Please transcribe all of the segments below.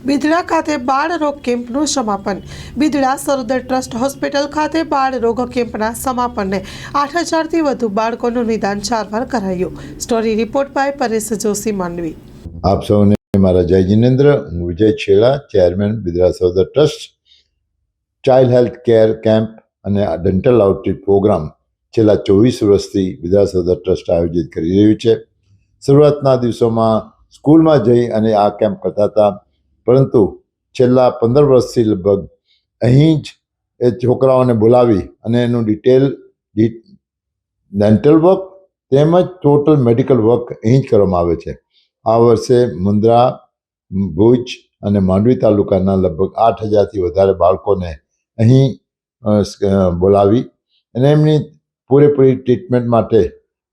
બિદડા ખાતે બાળ રોગ કેમ્પનું સમાપન. બિદડા સરોદર ટ્રસ્ટ હોસ્પિટલ ખાતે બાળ રોગ કેમ્પના સમાપનને 8,000થી વધુ બાળકોનું નિદાન સારવાર કરાયું. Story report by Paresh Joshi Mandvi. આપ સૌને મારા જય જિનેન્દ્ર. હું Vijay Chheda, chairman Bidada Sarodar trust. Child health care camp અને ડેન્ટલ આઉટરીચ પ્રોગ્રામ છેલ્લા 24 વર્ષથી બિદડા સરોદર ટ્રસ્ટ આયોજિત કરી રહ્યું છે. શરૂઆતના દિવસોમાં સ્કૂલમાં જઈ અને આ કેમ્પ કરતા હતા, પરંતુ છેલ્લા 15 વર્ષથી લગભગ અહીં જ એ છોકરાઓને બોલાવી અને એનું ડિટેલ ડેન્ટલ વર્ક તેમજ ટોટલ મેડિકલ વર્ક અહીં જ કરવામાં આવે છે. આ વર્ષે મુન્દ્રા, ભુજ અને માંડવી તાલુકાના લગભગ 8,000થી વધારે બાળકોને અહીં બોલાવી અને એમની પૂરેપૂરી ટ્રીટમેન્ટ માટે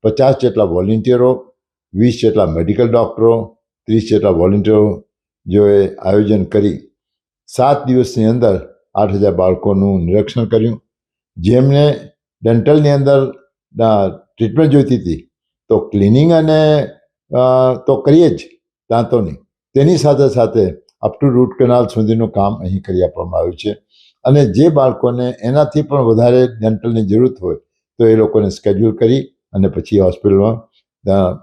50 જેટલા વોલેન્ટિયરો, 20 જેટલા મેડિકલ ડૉક્ટરો, 30 જેટલા વોલેન્ટિયરો જેઓએ આયોજન કરી 7 દિવસની અંદર 8,000 બાળકોનું નિરીક્ષણ કર્યું. જેમને ડેન્ટલની અંદર ટ્રીટમેન્ટ જોઈતી હતી તો ક્લિનિંગ અને તો કરીએ જ દાંતોની, તેની સાથે સાથે અપ ટુ રૂટ કેનાલ સુધીનું કામ અહીં કરી આપવામાં આવ્યું છે. અને જે બાળકોને એનાથી પણ વધારે ડેન્ટલની જરૂરત હોય તો એ લોકોને સ્કેડ્યુલ કરી અને પછી હોસ્પિટલમાં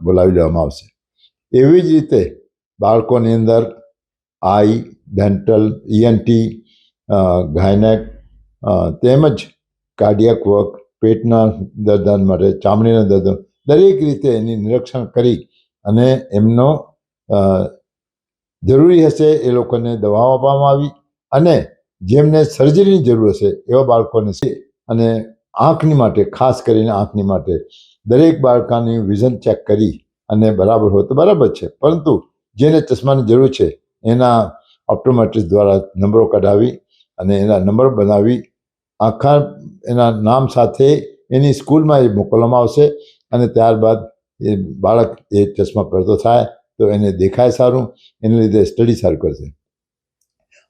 બોલાવી લેવામાં આવશે. એવી જ રીતે બાળકોની અંદર આઈ, ડેન્ટલ, ENT, ગાયનેક તેમજ કાર્ડિયક વર્ક, પેટના દર્દ માટે, ચામડીના દર્દ, દરેક રીતે એની નિરીક્ષણ કરી અને એમનો જરૂરી હશે એ લોકોને દવાઓ આપવામાં આવી. અને જેમને સર્જરીની જરૂર હશે એવા બાળકોને અને આંખની માટે, ખાસ કરીને આંખની માટે દરેક બાળકોની વિઝન ચેક કરી અને બરાબર હોય તો બરાબર છે, પરંતુ જેને ચશ્માની જરૂર છે એના ઓપ્ટોમેટ્રિસ્ટ દ્વારા નંબરો કઢાવી અને એના નંબર બનાવી આખા એના નામ સાથે એની સ્કૂલમાં એ મોકલવામાં આવશે. અને ત્યારબાદ એ બાળક એ ચશ્મા પહેરતો થાય તો એને દેખાય સારું, એને લીધે સ્ટડી સારું કરશે.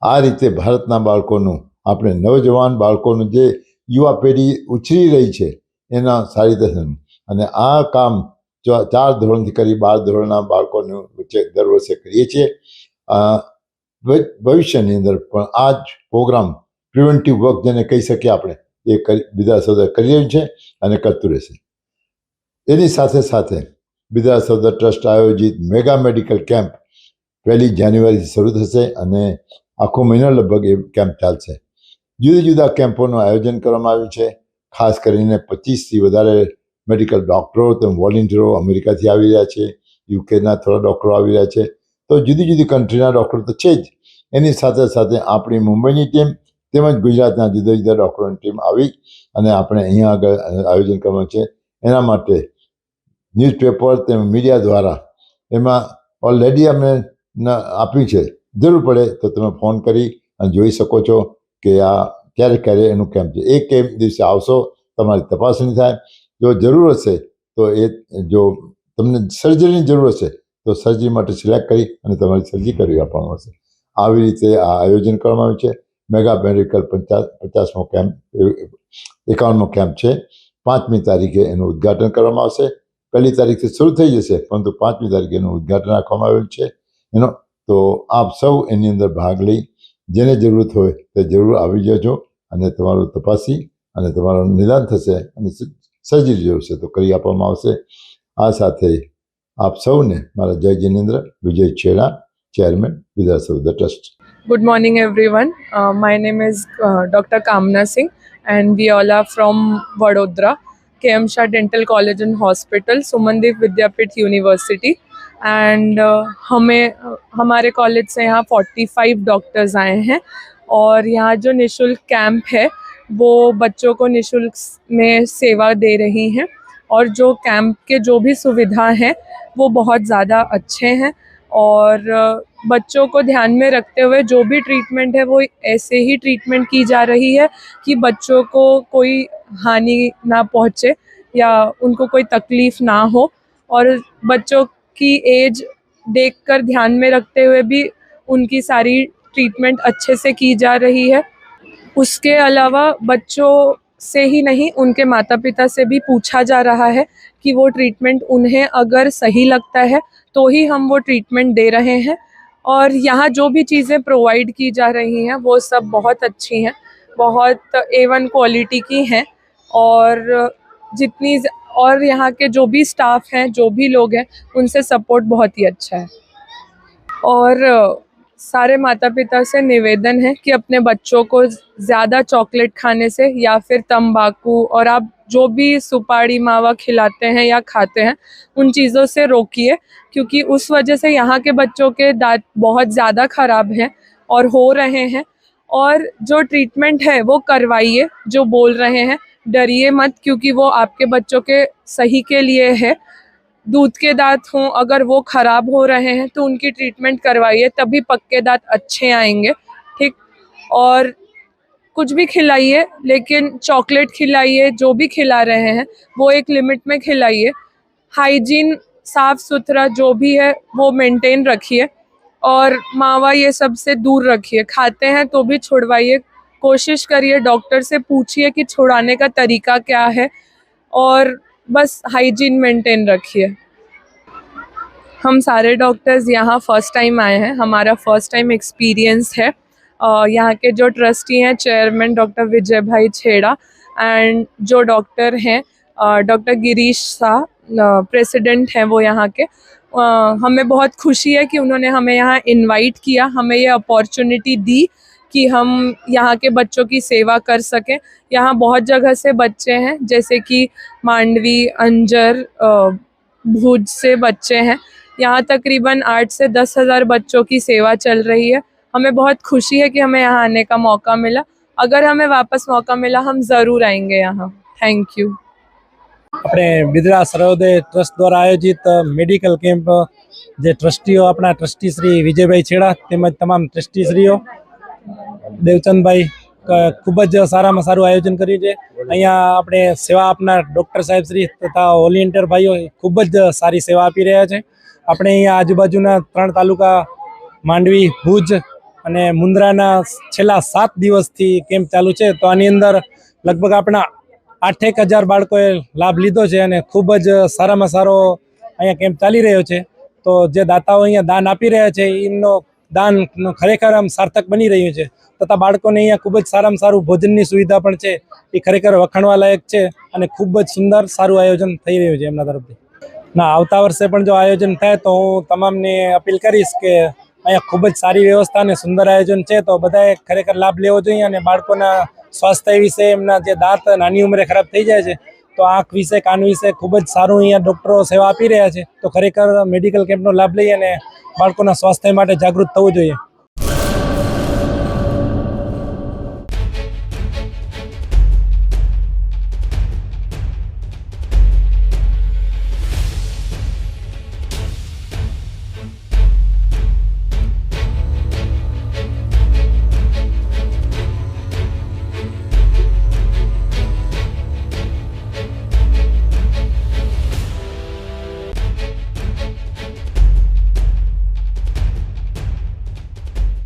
આ રીતે ભારતના બાળકોનું, આપણે નવજવાન બાળકોનું જે યુવા પેઢી ઉછરી રહી છે એના સારી રીતે, અને આ કામ 4 ધોરણથી કરી 12 ધોરણના બાળકોનું વચ્ચે દર વર્ષે કરીએ છીએ. ભવિષ્યની અંદર પણ આ જ પ્રોગ્રામ પ્રિવેન્ટિવ વર્ક જેને કહી શકીએ આપણે, એ બિદડા સરોદર કરી રહ્યું છે અને કરતું રહેશે. એની સાથે સાથે બિદડા સરોદર ટ્રસ્ટ આયોજિત મેગા મેડિકલ કેમ્પ 1 જાન્યુઆરીથી શરૂ થશે અને આખો મહિનો લગભગ એ કેમ્પ ચાલશે. જુદા જુદા કેમ્પોનું આયોજન કરવામાં આવ્યું છે. ખાસ કરીને 25થી વધારે મેડિકલ ડૉક્ટરો તેમ વોલેન્ટિયરો અમેરિકાથી આવી રહ્યા છે, યુકેના થોડા ડૉક્ટરો આવી રહ્યા છે. તો જુદી જુદી કન્ટ્રીના ડૉક્ટર તો છે જ, એની સાથે સાથે આપણી મુંબઈની ટીમ તેમજ ગુજરાતના જુદા જુદા ડૉક્ટરોની ટીમ આવી અને આપણે અહીંયા આગળ આયોજન કરવાનું છે. એના માટે ન્યૂઝપેપર તેમજ મીડિયા દ્વારા એમાં ઓલરેડી અમે આપ્યું છે. જરૂર પડે તો તમે ફોન કરી અને જોઈ શકો છો કે આ ક્યારે ક્યારે એનું કેમ્પ છે. એ કેમ્પ દિવસે આવશો, તમારી તપાસણી થાય. જો જરૂર હશે તો જો તમને સર્જરીની જરૂર હશે તો સર્જરી માટે સિલેક્ટ કરી અને તમારી સર્જરી કરી આપવામાં આવશે. આવી રીતે આ આયોજન કરવામાં આવ્યું છે. મેગા મેડિકલ 50મો કેમ્પ, 51મો કેમ્પ છે. 5મી તારીખે એનું ઉદ્ઘાટન કરવામાં આવશે. 1લી તારીખથી શરૂ થઈ જશે, પરંતુ 5મી તારીખે એનું ઉદ્ઘાટન રાખવામાં આવેલું છે એનો. તો આપ સૌ એની અંદર ભાગ લઈ જેને જરૂરત હોય તે જરૂર આવી જજો અને તમારું તપાસી અને તમારું નિદાન થશે અને સર્જરી જરૂર છે તો કરી આપવામાં આવશે. આ સાથે આપ સૌને મારા જય જિનેન્દ્ર. Vijay Chheda, chairman Bidada Sarodar trust. Good morning, everyone. My name is Dr. Kamna Singh, and we all are from Vadodara, KM Shah Dental College and Hospital, Sumandeep Vidyapith University. And हमारे कॉलेज से यहाँ 45 डॉक्टर्स आए हैं और यहाँ जो निशुल्क कैंप है वो बच्चों को निशुल्क में सेवा दे रही हैं. और जो कैंप के जो भी सुविधा हैं वो बहुत ज़्यादा अच्छे हैं और बच्चों को ध्यान में रखते हुए जो भी ट्रीटमेंट है वो ऐसे ही ट्रीटमेंट की जा रही है कि बच्चों को कोई हानि ना पहुँचे या उनको कोई तकलीफ़ ना हो. और बच्चों की एज देखकर ध्यान में रखते हुए भी उनकी सारी ट्रीटमेंट अच्छे से की जा रही है. उसके अलावा बच्चों से ही नहीं, उनके माता पिता से भी पूछा जा रहा है कि वो ट्रीटमेंट उन्हें अगर सही लगता है तो ही हम वो ट्रीटमेंट दे रहे हैं. और यहाँ जो भी चीज़ें प्रोवाइड की जा रही हैं वो सब बहुत अच्छी हैं, बहुत A1 क्वालिटी की हैं। और जितनी और यहाँ के जो भी स्टाफ हैं, जो भी लोग हैं, उनसे सपोर्ट बहुत ही अच्छा है। और सारे माता पिता से निवेदन है कि अपने बच्चों को ज़्यादा चॉकलेट खाने से या फिर तंबाकू और आप जो भी सुपारी मावा खिलाते हैं या खाते हैं उन चीज़ों से रोकिए, क्योंकि उस वजह से यहाँ के बच्चों के दांत बहुत ज़्यादा ख़राब हैं और हो रहे हैं। और जो ट्रीटमेंट है वो करवाइए, जो बोल रहे हैं डरिए मत, क्योंकि वो आपके बच्चों के सही के लिए है। दूध के दांत हों अगर वो ख़राब हो रहे हैं तो उनकी ट्रीटमेंट करवाइए, तभी पक्के दांत अच्छे आएंगे, ठीक। और कुछ भी खिलाइए, लेकिन चॉकलेट खिलाइए, जो भी खिला रहे हैं वो एक लिमिट में खिलाइए। हाइजीन, साफ़ सुथरा जो भी है वो मेंटेन रखिए और मावा ये सब से दूर रखिए। खाते हैं तो भी छुड़वाइए, कोशिश करिए, डॉक्टर से पूछिए कि छुड़ाने का तरीका क्या है और बस हाइजीन मेंटेन रखिए। हम सारे डॉक्टर्स यहाँ फ़र्स्ट टाइम आए हैं, हमारा फ़र्स्ट टाइम एक्सपीरियंस है। यहाँ के जो ट्रस्टी हैं चेयरमैन डॉक्टर विजय भाई छेड़ा एंड जो डॉक्टर हैं डॉक्टर गिरीश शाह प्रेसिडेंट हैं वो यहाँ के। हमें बहुत खुशी है कि उन्होंने हमें यहाँ इनवाइट किया, हमें ये अपॉर्चुनिटी दी कि हम यहाँ के बच्चों की सेवा कर सकें। यहाँ बहुत जगह से बच्चे हैं, जैसे कि मांडवी, अंजर, भुज से बच्चे हैं। यहाँ तकरीबन 8 से 10 हज़ार बच्चों की सेवा चल रही है। हमें बहुत खुशी है कि हमें यहाँ आने का मौका मिला। अगर हमें वापस मौका मिला हम ज़रूर आएंगे यहाँ। Thank you. આપણે બિદડા સર્વોદય ટ્રસ્ટ દ્વારા આયોજિત મેડિકલ કેમ્પ જે ટ્રસ્ટીઓ આપણા ટ્રસ્ટી શ્રી વિજયભાઈ છેડા તેમજ તમામ ટ્રસ્ટીશ્રીઓ દેવચંદભાઈ ખૂબ જ સારામાં સારું આયોજન કર્યું છે. અહીંયા આપણે સેવા આપનાર ડૉક્ટર સાહેબ શ્રી તથા વોલેન્ટિયર ભાઈઓ ખૂબ જ સારી સેવા આપી રહ્યા છે. આપણે અહીંયા આજુબાજુના 3 તાલુકા માંડવી, ભુજ અને મુન્દ્રાના છેલ્લા 7 દિવસથી કેમ્પ ચાલુ છે. તો આની અંદર લગભગ આપણા 8-1 હજાર બાળકોએ લાભ લીધો છે અને ખૂબ જ સારામાં સારો અહીંયા કેમ્પ ચાલી રહ્યો છે. તો જે દાતાઓ અહીંયા દાન આપી રહ્યા છે એમનો દાન ખરેખર આમ સાર્થક બની રહ્યું છે. તથા બાળકોને અહીંયા ખૂબ જ સારામાં સારું ભોજનની સુવિધા પણ છે, એ ખરેખર વખાણવા લાયક છે અને ખૂબ જ સુંદર સારું આયોજન થઈ રહ્યું છે એમના તરફથી. ના, આવતા વર્ષે પણ જો આયોજન થાય તો હું તમામને અપીલ કરીશ કે અહીંયા ખૂબ જ સારી વ્યવસ્થા અને સુંદર આયોજન છે, તો બધાએ ખરેખર લાભ લેવો જોઈએ. અને બાળકોના સ્વાસ્થ્ય વિશે, એમના જે દાંત નાની ઉંમરે ખરાબ થઈ જાય છે, તો આંખ વિશે, કાન વિશે ખૂબ જ સારું અહીંયા ડૉક્ટરો સેવા આપી રહ્યા છે. તો ખરેખર મેડિકલ કેમ્પનો લાભ લઈ અને બાળકોના સ્વાસ્થ્ય માટે જાગૃત થવું જોઈએ.